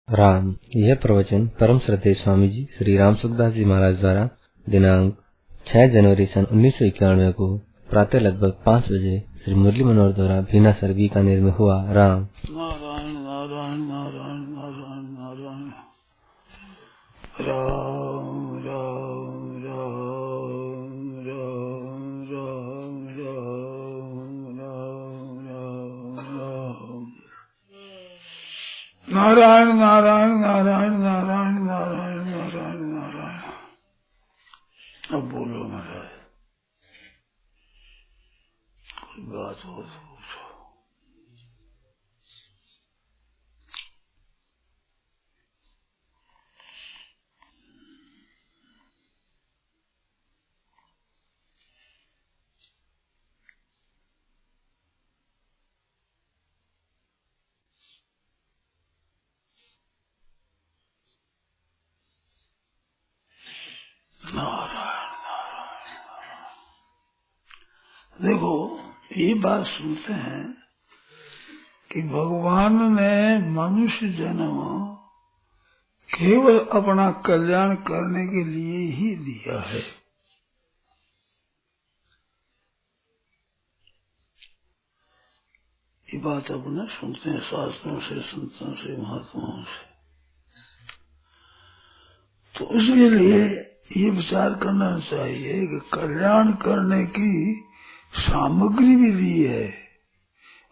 राम। यह प्रवचन परम श्रद्धेय स्वामी जी श्री राम सुखदास जी महाराज द्वारा दिनांक 6 जनवरी सन 1991 को प्रातः लगभग 5 बजे श्री मुरली मनोहर द्वारा भीना सर बीकानेर में हुआ। राम। नारायण नारायण नारायण नारायण नारायण राम राम राम राम राम राम राम राम नारायण नारायण नारायण नारायण नारायण नारायण नारायण। अब बोलो महाराज, कोई बात हो तो पूछो। नारायण नारायण। देखो, ये बात सुनते हैं कि भगवान ने मनुष्य जन्म केवल अपना कल्याण करने के लिए ही दिया है। ये बात अपने सुनते हैं शास्त्रों से, संतों से, महात्माओं से। तो इसके लिए ये विचार करना चाहिए कि कल्याण करने की सामग्री भी दी है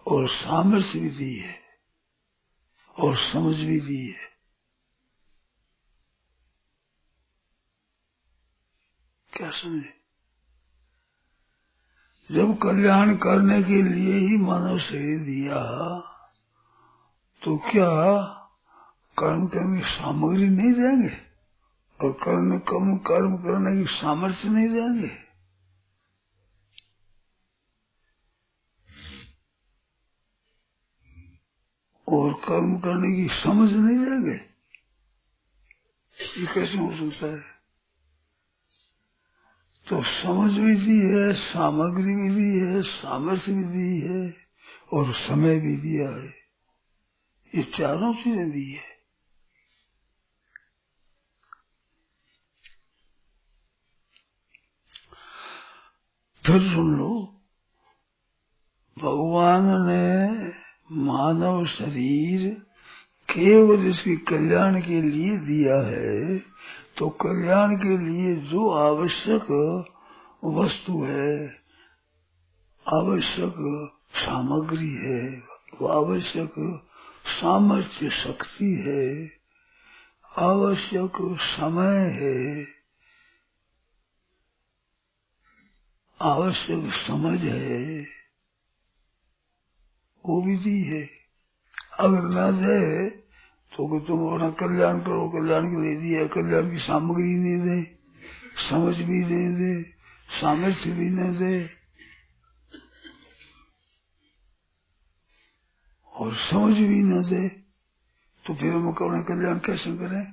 और सामर्थ्य भी दी है और समझ भी दी है। क्या समझे? जब कल्याण करने के लिए ही मानव शरीर दिया तो क्या कर्म करने की सामग्री नहीं देंगे और कर्म करने की सामर्थ्य नहीं देंगे? और कर्म करने की समझ नहीं देंगे? ये कैसे हो सकता है? तो समझ भी दी है, सामग्री भी दी है, सामर्थ्य भी दी है और समय भी दिया है। ये चारों चीजें दी है। फिर सुन लो, भगवान ने मानव शरीर केवल इसके कल्याण के लिए दिया है। तो कल्याण के लिए जो आवश्यक वस्तु है, आवश्यक सामग्री है, वो आवश्यक सामर्थ्य शक्ति है, आवश्यक समय है, आवश्यक समझ है, वो भी दी है। अगर ना दे तो कि तुम अपना कल्याण करो, कल्याण के लिए दिया, कल्याण की सामग्री नहीं दे, समझ भी नहीं दे, सामर्थ्य भी नहीं दे और समझ भी न दे, तो फिर हम अपना कल्याण कैसे करें?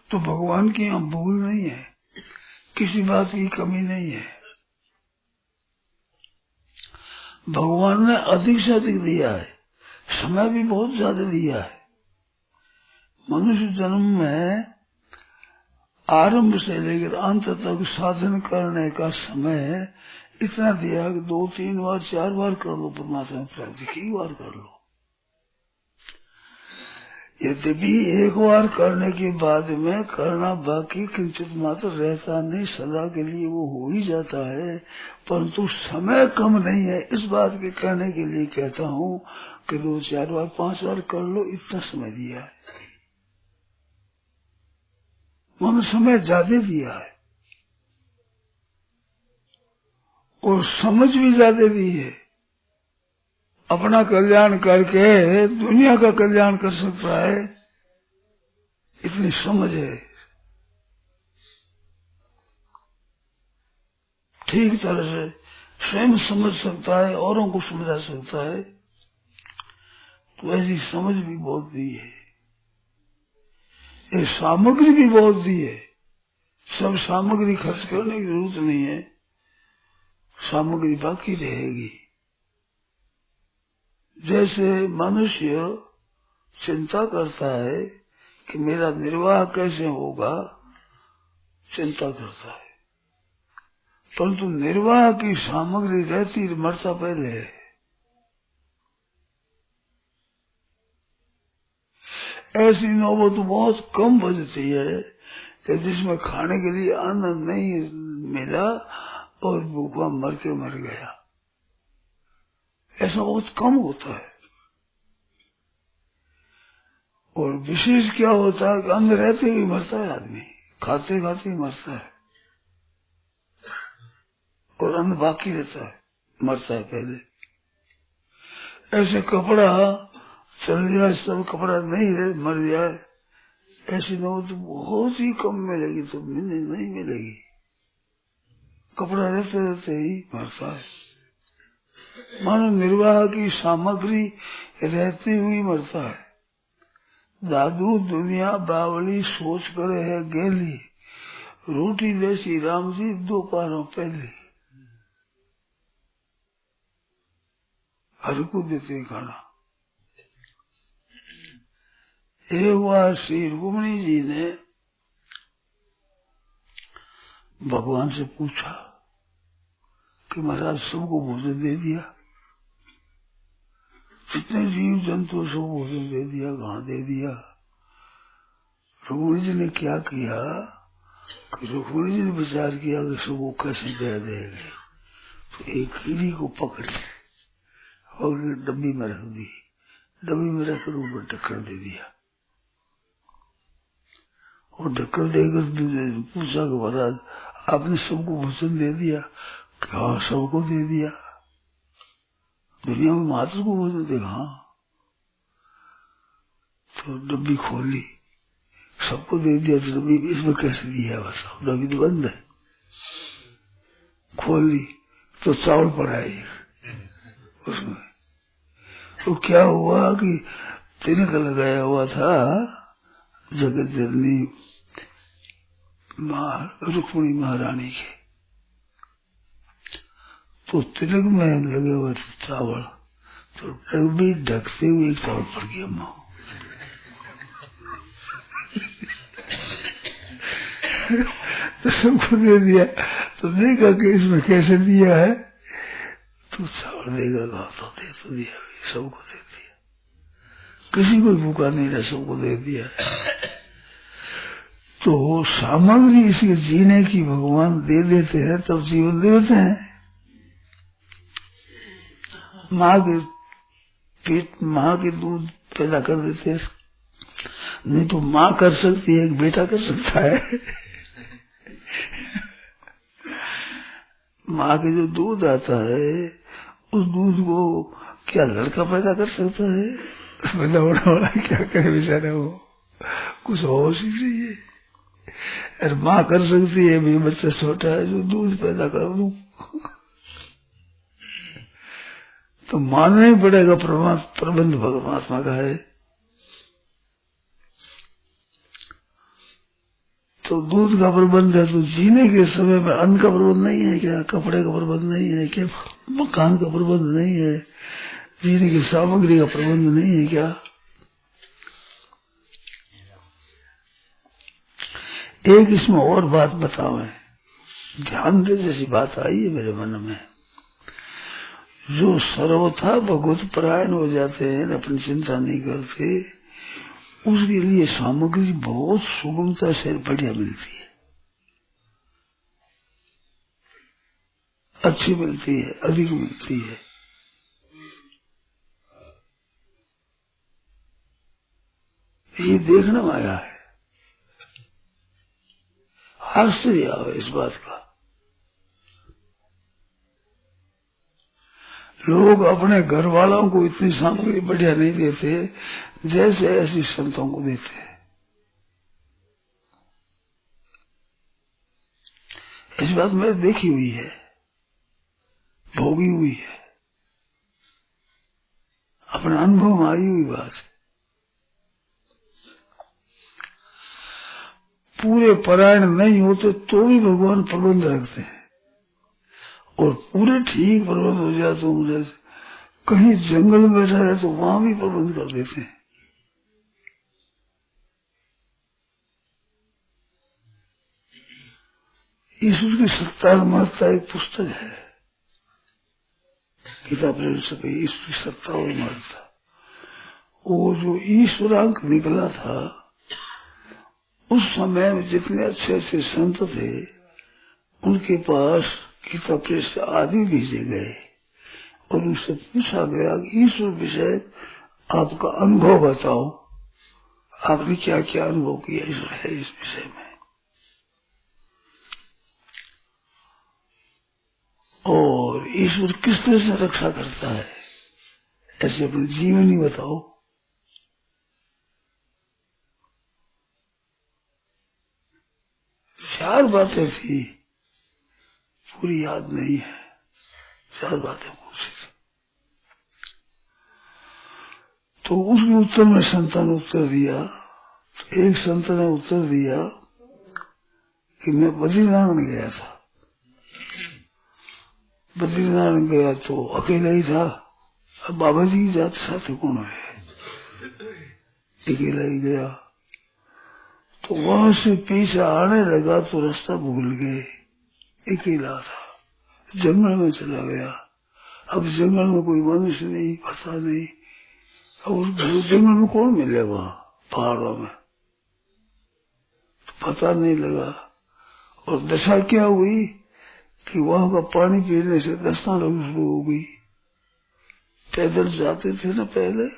तो भगवान की यहाँ भूल नहीं है, किसी बात की कमी नहीं है। भगवान ने अधिक से अधिक दिया है, समय भी बहुत ज्यादा दिया है। मनुष्य जन्म में आरंभ से लेकर अंत तक साधन करने का समय इतना दिया कि 2, 3 बार, 4 बार कर लो परमात्मा प्राप्ति, कई बार कर लो। यद्यपि एक बार करने के बाद में करना बाकी किंचित मात्र रहता नहीं, सदा के लिए वो हो ही जाता है, परंतु समय कम नहीं है। इस बात के कहने के लिए कहता हूँ कि 2, 4 बार, 5 बार कर लो, इतना समय दिया है। मन समय ज्यादा दिया है और समझ भी ज्यादा दी है। अपना कल्याण करके दुनिया का कल्याण कर सकता है, इतनी समझ है। ठीक तरह से स्वयं समझ सकता है, औरों को समझा सकता है, तो ऐसी समझ भी बहुत दी है। ये सामग्री भी बहुत दी है। सब सामग्री खर्च करने की जरूरत नहीं है, सामग्री बाकी रहेगी। जैसे मनुष्य चिंता करता है कि मेरा निर्वाह कैसे होगा, चिंता करता है, परंतु निर्वाह की सामग्री रहती मरता पहले है। ऐसी नौबत बहुत कम बजती है कि जिसमें खाने के लिए अन्न नहीं मिला और भूखा मर के मर गया। ऐसा बहुत कम होता है। और विशेष क्या होता है कि अन्न रहते हुए मरता है आदमी, खाते खाते ही मरता है, और अन्न बाकी रहता है, मरता है पहले। ऐसे कपड़ा चल जाए, सब कपड़ा नहीं रहे, मर जाए, ऐसी नौबत बहुत ही कम मिलेगी, तो नहीं मिलेगी। कपड़ा रहते रहते ही मरता है। मानो निर्वाह की सामग्री रहती हुई मरता है। दादू दुनिया बावली सोच करे है गेली, रोटी देसी राम जी दोपहरों पहली। हर को देते खाना। एक बार श्री रुक्मिणी जी ने भगवान से पूछा कि महाराज सबको भोजन दे दिया, जितने जीव जंतु सब भोजन दे दिया, कहाँ दे दिया? रुक्मिणी जी ने क्या किया कि रुक्मिणी जी ने विचार किया कि सबको कैसे दे देंगे, तो एक कीड़ी को पकड़ और डब्बी में रख दी, डब्बी में रखकर ऊपर ढक्कन दे दिया, और ढक्कन देकर पूछा कि महाराज आपने सबको भोजन दे दिया? हाँ सबको दे दिया। दुनिया में मात्र को भोजन दे? हाँ। तो डब्बी खोली, सबको दे दिया, तो डब्बी इसमें कैसे दिया? बस डब्बी तो बंद है। खोली तो चावल पड़ा है उसमें। तो क्या हुआ कि तिनक लगाया हुआ था जगत जननी रुक्मिणी महारानी के, तो तिलक में लगे हुए चावल, तो डब्बी ढकते हुए एक चावल पड़ गया माँ। तो सबको दे दिया। तो देखा कि इसमें कैसे दिया है, तो चावल देगा तो दे तो दिया, सबको दे दिया, किसी को भूखा नहीं रहा, सबको दे दिया। तो सामग्री इसके जीने की भगवान दे देते हैं, तब जीवन देते हैं। माँ के पेट, माँ के दूध पैदा कर देते हैं, नहीं तो माँ कर सकती है, एक बेटा कर सकता है। माँ के जो दूध आता है, उस दूध को क्या लड़का पैदा कर सकता है? पैदा होने वाला क्या करे बेचारा, वो कुछ हो ही नहीं है। अरे माँ कर सकती है, भी बच्चा छोटा है जो दूध पैदा कर दूं, तो मानना ही पड़ेगा प्रबंध परमात्मा का है। तो दूध का प्रबंध है, तो जीने के समय में अन्न का प्रबंध नहीं है क्या? कपड़े का प्रबंध नहीं है क्या? मकान का प्रबंध नहीं है? जीने की सामग्री का प्रबंध नहीं है क्या? एक इसमें और बात बताओ है, ध्यान दे, जैसी बात आई है मेरे मन में। जो सर्वथा भगवत परायण हो जाते हैं, अपनी चिंता नहीं करते, उसके लिए सामग्री बहुत सुगमता से बढ़िया मिलती है, अच्छी मिलती है, अधिक मिलती है। ये देखना में आया है, आश्चर्य आवे इस बात का। लोग अपने घर वालों को इतनी सामग्री बढ़िया नहीं देते जैसे ऐसी संतों को देते हैं। इस बात मैंने देखी हुई है, भोगी हुई है, अपने अनुभव में आई हुई बात है। पूरे परायण नहीं होते तो भी भगवान प्रबंध रखते हैं, और पूरे ठीक प्रबंध हो जाए तो मुझे कहीं जंगल में बैठा रहे तो वहां भी प्रबंध कर देते हैं। ईश्वर की सत्ता और महत्ता एक पुस्तक है, गीता प्रेम से ईश्वर की सत्ता और महत्ता। वो जो ईश्वरांक निकला था, उस समय में जितने अच्छे अच्छे संत थे उनके पास गीता प्रेस से आदि भेजे गए और उनसे पूछा गया कि ईश्वर विषय आपका अनुभव बताओ, आपने क्या क्या अनुभव किया ईश्वर है इस विषय में, और ईश्वर किस तरह से रक्षा करता है, ऐसे अपने जीवन ही बताओ। चार बातें थी, पूरी याद नहीं है, चार बातें पूछी थी। तो उसके उत्तर में संतान उत्तर दिया। तो एक संत ने उत्तर दिया कि मैं बद्रीनारायण गया था। बद्रीनारायण गया तो अकेला ही था, अब बाबा जी की जात साथ कौन है, अकेला ही गया। तो वहां से पीछे आने लगा तो रास्ता भूल गए, अकेला था, जंगल में चला गया। अब जंगल में कोई मनुष्य नहीं, पता नहीं, अब उस जंगल में कौन मिले वहां पहाड़ों में, तो पता नहीं लगा। और दशा क्या हुई कि वहां का पानी पीने से दस्ता लगनी शुरू हो गई। पैदल जाते थे ना पहले,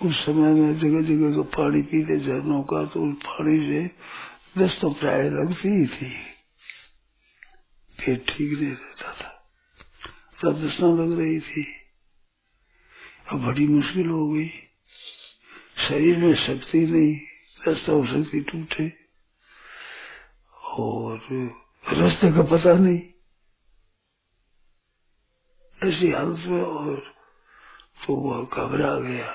उस समय में जगह जगह का पानी पीते झरनों का, तो उस पानी से दस्त प्राय लगती ही थी, पेट ठीक नहीं रहता था, सब दस्ता लग रही थी। अब बड़ी मुश्किल हो गई, शरीर में शक्ति नहीं, दस्ता हो शक्ति टूटे, और रास्ते का पता नहीं, ऐसी हालत में। और तो वह घबरा गया।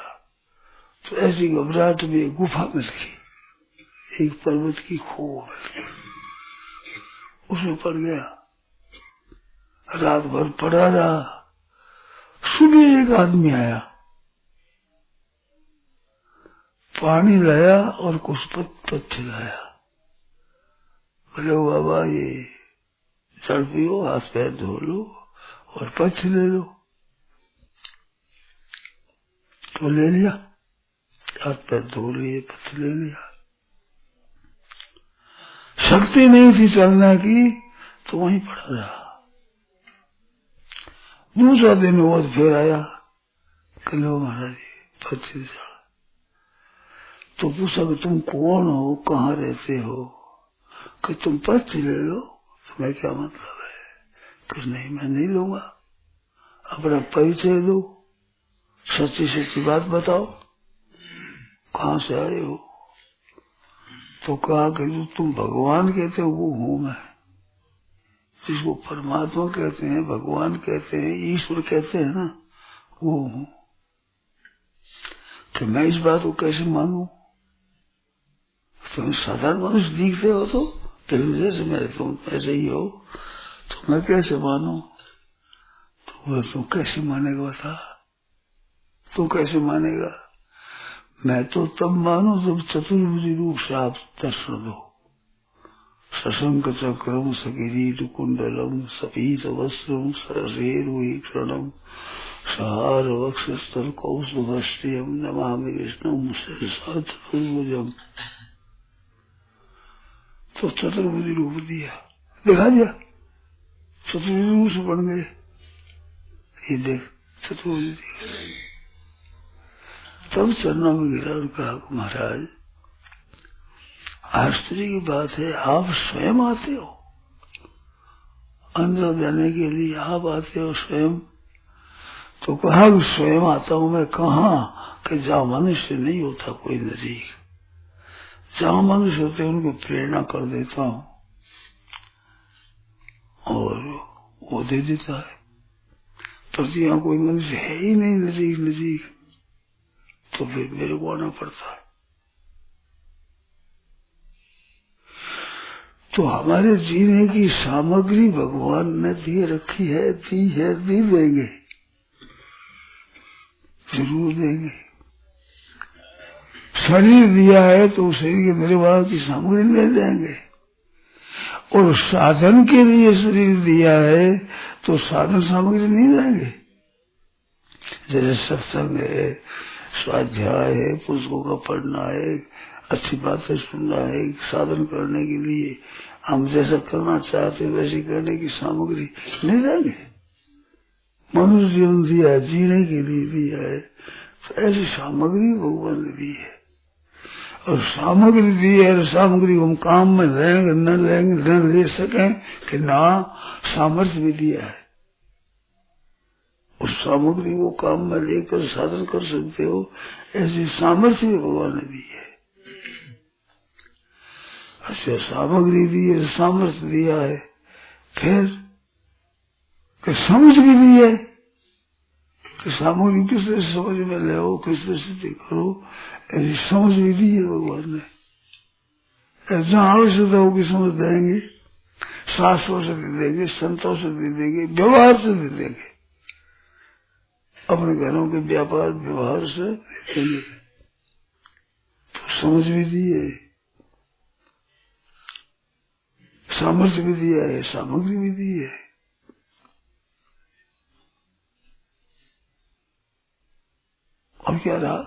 तो ऐसी घबराहट में गुफा मिल गई, एक पर्वत की खोह मिल गई, उसमें पड़ गया, रात भर पड़ा रहा। सुबह एक आदमी आया, पानी लाया और कुछ पत्थर लाया। बोले बाबा ये जल पियो, हाथ पैर धो लो और पत्थर ले लो। तो ले लिया, हाथ पैर धो लिए, पत्थर ले लिया। शक्ति नहीं थी चलने की, तो वहीं पड़ा रहा। दूसरा दिन वो फिर आया, कलो महाराज पत्थर चढ़ा। तो पूछा कि तुम कौन हो, कहाँ रहते हो, कि तुम पत्थर ले लो। तुम्हें क्या मतलब है, कि नहीं मैं नहीं लूंगा, अपना परिचय दो, सच्ची सच्ची बात बताओ, कहाँ से आए हो। तो कहा कि जो तुम भगवान कहते हो वो हूं मैं, जिसको परमात्मा कहते हैं, भगवान कहते हैं, ईश्वर कहते हैं ना, वो हूं। तो मैं इस बात को कैसे मानूं, तुम साधारण मनुष्य दिखते हो, तो फिल्म जैसे मेरे तुम ऐसे ही हो, तो मैं कैसे मानूं। तो तुम कैसे मानेगा, बता तू कैसे मानेगा। मैं तो तब मानू जब चतुर्भुज रूप से आप दर्शन दो। सशंक चक्रम सकिरीट कुंडलम सपीत वस्त्रम सरसेरुहीक्षणम सहार वक्षस्थल कौस्तुभश्रियम नमामि विष्णुम चतुर्भुजम। तो चतुर्भुज रूप दिया, दिखा दिया, चतुर्भुज रूप से बन गए। ये देख चतुर्भुज दिया। तब चरणों में गिरा और कहा महाराज आश्चर्य की बात है, आप स्वयं आते हो अंदर जाने के लिए, आप आते हो स्वयं। तो कहा स्वयं आता हूं मैं, कहाँ कि जहाँ मनुष्य नहीं होता कोई नजीक, जहाँ मनुष्य होते उनको प्रेरणा कर देता हूँ और वो दे देता है। पर यहाँ कोई मनुष्य है ही नहीं नजीक, तो फिर मेरे को आना पड़ता है। तो हमारे जीने की सामग्री भगवान ने दे रखी है, दी देंगे, जरूर देंगे। शरीर दिया है तो शरीर के निर्वाह की सामग्री ले देंगे, और साधन के लिए शरीर दिया है तो साधन सामग्री नहीं रहेंगे। जैसे सत्संग है, स्वाध्याय है, पुस्तकों का पढ़ना है, अच्छी बातें सुनना है, साधन करने के लिए हम जैसा करना चाहते वैसे करने की सामग्री नहीं रहेंगे। मनुष्य जीवन दिया है, जीने के लिए दिया है, तो ऐसी सामग्री भगवान ने दी है। और सामग्री दी है, सामग्री हम काम में रहेंगे न लेंगे न ले सकें कि ना, सामर्थ्य भी दिया है। उस सामग्री को काम में लेकर साधन कर सकते हो, ऐसी सामर्थ्य भी भगवान ने दी है। अच्छा, सामग्री दी है, सामर्थ्य दिया है, फिर समझ भी दी है कि सामग्री किस तरह से समझ में ले, किस तरह से करो, ऐसी समझ भी दी है भगवान ने। जहाँ आवश्यकता होगी समझ देंगे, शास्त्रों से दे देंगे, संतों से दे देंगे, व्यवहार से दे देंगे, अपने घरों के व्यापार व्यवहार से दे देंगे। तो समझ भी दी है, सामर्थ्य भी दिया है, सामग्री भी दी है। और क्या रहा?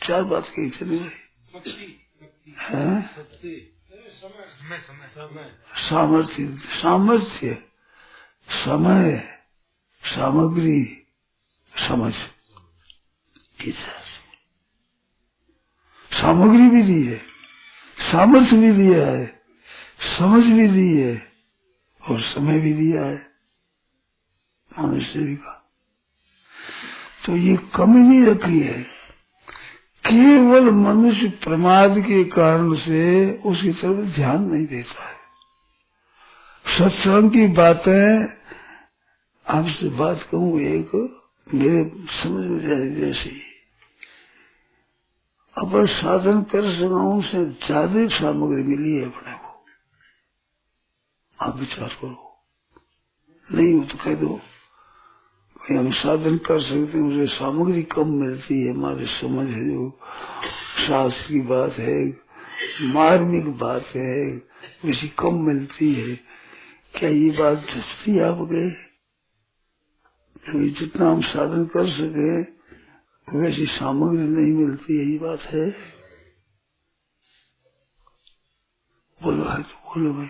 4 बात कही चली गई। सामर्थ्य, सामर्थ्य, समय, सामग्री, समझ। सामग्री भी दी है, सामर्थ्य भी दिया है, समझ भी दी है और समय भी दिया है मनुष्य का। तो ये कमी नहीं रखी है। केवल मनुष्य प्रमाद के कारण से उसकी तरफ ध्यान नहीं देता है। सत्संग की बातें, आपसे बात कहूँ एक, मेरे समझ में जाए जैसे अपन साधन कर सकाऊं से ज्यादा सामग्री मिली है अपने को। आप विचार करो, नहीं हो तो कह दो हम साधन कर सकते हैं, मुझे सामग्री कम मिलती है, हमारे समझ है जो शास्त्र की बात है, मार्मिक बात है, वैसी कम मिलती है। क्या ये बात जचती है आपके? जितना हम साधन कर सके वैसी सामग्री नहीं मिलती है, ये बात है? बोलो है तो बोलो भाई,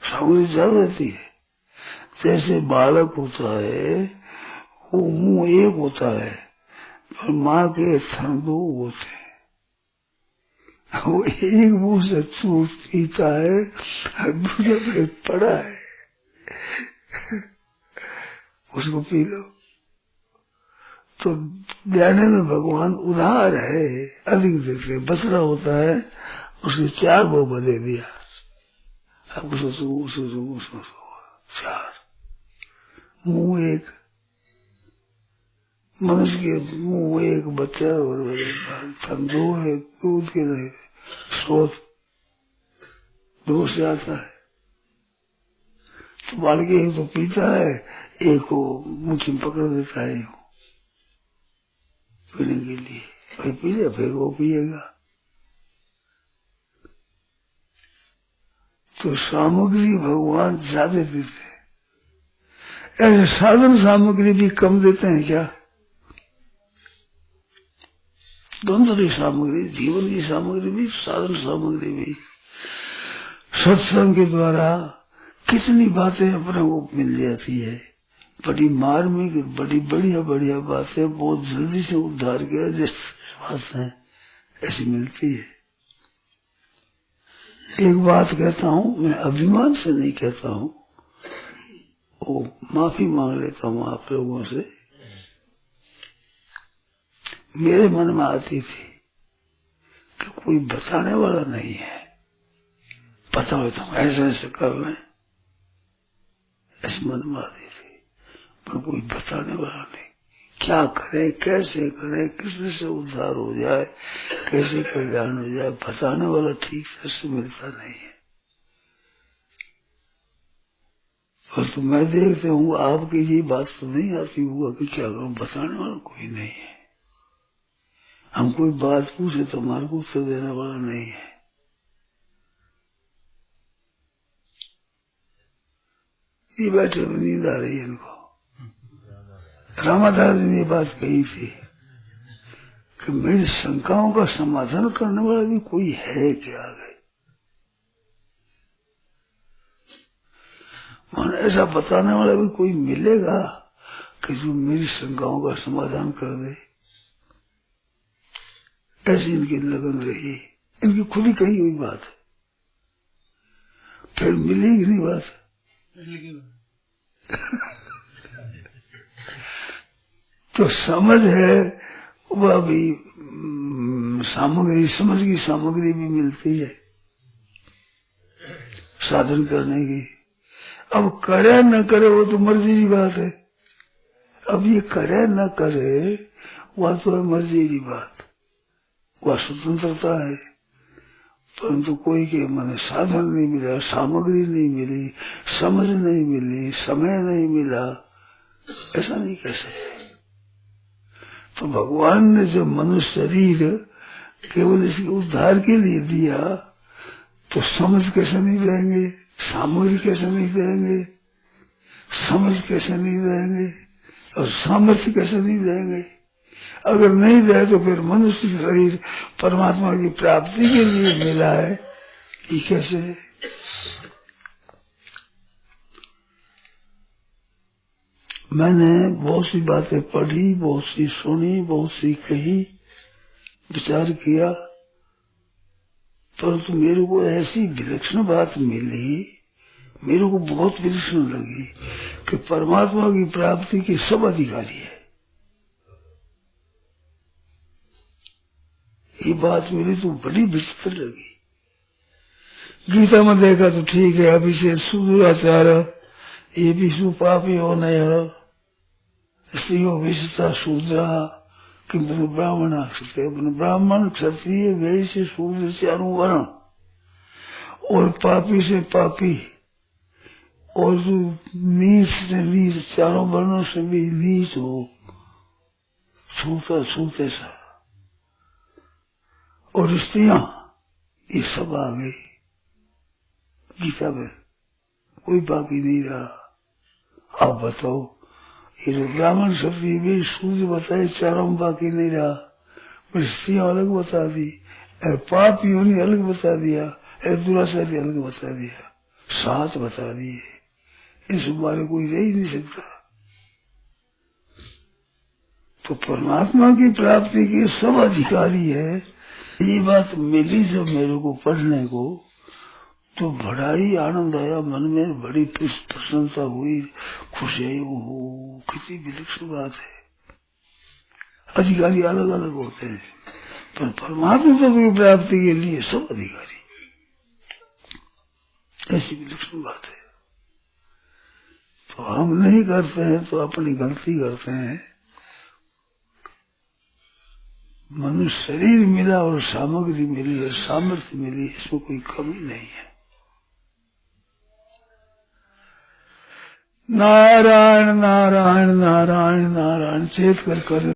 सामग्री ज्यादा रहती है। जैसे बालक होता है, वो मुंह एक होता है पर माँ के थन 2 होते हैं। वो एक मुंह से चूस पीता है और दूसरे से पड़ा है, उसको पी लो। तो देने में भगवान उदार है, अधिक देते। बछड़ा होता है, उसके 4 बोबा दे दिया, अब उसको 4। मुंह एक, मनुष्य के मुंह एक, बच्चा और थन 2 है, दूध के नहीं, स्रोत 2 से आता है। तो बालक एक तो पीता है, एक को मुट्ठी में पकड़ देता है पीने के लिए, भाई पी ले, फिर वो पिएगा। तो सामग्री भगवान ज्यादा देते हैं। ऐसे साधन सामग्री भी कम देते हैं क्या? दोनों तरह की सामग्री, जीवन की सामग्री भी, साधन सामग्री भी। सत्संग के द्वारा कितनी बातें अपने को मिल जाती है, बड़ी मार्मिक, बड़ी बढ़िया बढ़िया बातें, बहुत जल्दी से उद्धार किया जैसे बातें ऐसी मिलती है। एक बात कहता हूँ, मैं अभिमान से नहीं कहता हूँ, वो माफी मांग लेता हूँ आप लोगों से। मेरे मन में आती थी कि कोई बताने वाला नहीं है, पता हो तो ऐसे ऐसे कर लें, ऐसे मन में आती थी, पर कोई बताने वाला नहीं। क्या करें, कैसे करें, किस से उद्धार हो जाए, कैसे कल्याण हो जाए, बताने वाला ठीक से मिलता नहीं है। और तो मैं देखते हूँ आपकी ये बात तो नहीं आती हुआ कि क्या करूं, बताने वाला कोई नहीं है। हम कोई बात पूछे तो हमारे को उत्तर देने वाला नहीं है। ये बैठे नींद आ रही है इनको। रामादास ने ये बात कही थी कि मेरी शंकाओं का समाधान करने वाला भी कोई है क्या? मन ऐसा बताने वाला भी कोई मिलेगा कि जो मेरी शंकाओं का समाधान कर दे? ऐसी इनकी लगन रही, इनकी खुद ही कही हुई बात है। फिर मिलेगी नहीं बात। तो समझ है वह भी सामग्री, समझ की सामग्री भी मिलती है साधन करने की। अब करे न करे वो तो मर्जी की बात है। अब ये करे न करे वह तो है मर्जी की बात, वह स्वतंत्रता है। परंतु कोई के मन साधन नहीं मिला, सामग्री नहीं मिली, समझ नहीं मिली, समय नहीं मिला, ऐसा नहीं कह सकते। तो भगवान ने जब मनुष्य शरीर केवल इसके उद्धार के लिए दिया तो समझ कैसे नहीं रहेंगे, सामग्री कैसे नहीं रहेंगे, समझ कैसे नहीं रहेंगे और सामर्थ्य कैसे नहीं रहेंगे? अगर नहीं रहे तो फिर मनुष्य शरीर परमात्मा की प्राप्ति के लिए मिला है, ये कैसे है? मैंने बहुत सी बातें पढ़ी, बहुत सी सुनी, बहुत सी कही, विचार किया, परंतु मेरे को ऐसी विलक्षण बात मिली, मेरे को बहुत विलक्षण लगी कि परमात्मा की प्राप्ति के सब अधिकारी है। ये बात मिली तो बड़ी विचित्र लगी। गीता में देखा तो ठीक है, अभी से सुदुराचार ये भी सुपापी हो नहीं, स्त्रियों विषता शूद्रा किंतु ब्राह्मण ब्राह्मण क्षत्रिय वैश्य शूद्र चारों वर्ण, और पापी से पापी और जो नीच से नीच, चारों वर्णों से भी नीच हो, छूता छूते सा, और स्त्रियां ये सब आ गई गीता में, कोई बाकी नहीं रहा। आप बताओ, ये जो ब्राह्मण क्षत्रिय भी शूद्र बताए, चारों में बाकी नहीं रहा, पर स्त्रियां अलग बता दी, और पापियों ने अलग बता दिया, और दुराचारी अलग बता दिया, 7 बता दिए। इस बारे कोई रह ही नहीं सकता। तो परमात्मा की प्राप्ति के सब अधिकारी है। ये बात मिली जब मेरे को पढ़ने को, तो बड़ा ही आनंद आया, मन में बड़ी प्रसन्नता हुई, खुशी आई। वो कितनी विलक्षण बात है। अधिकारी अलग अलग होते हैं, पर परमात्मा तत्व की प्राप्ति के लिए सब अधिकारी, ऐसी विलक्षण बात है। तो हम नहीं करते हैं तो अपनी गलती करते हैं। मनुष्य शरीर मिला और सामग्री मिली और सामर्थ्य मिली, इसमें कोई कमी नहीं है। नारायण नारायण नारायण नारायण चेत कर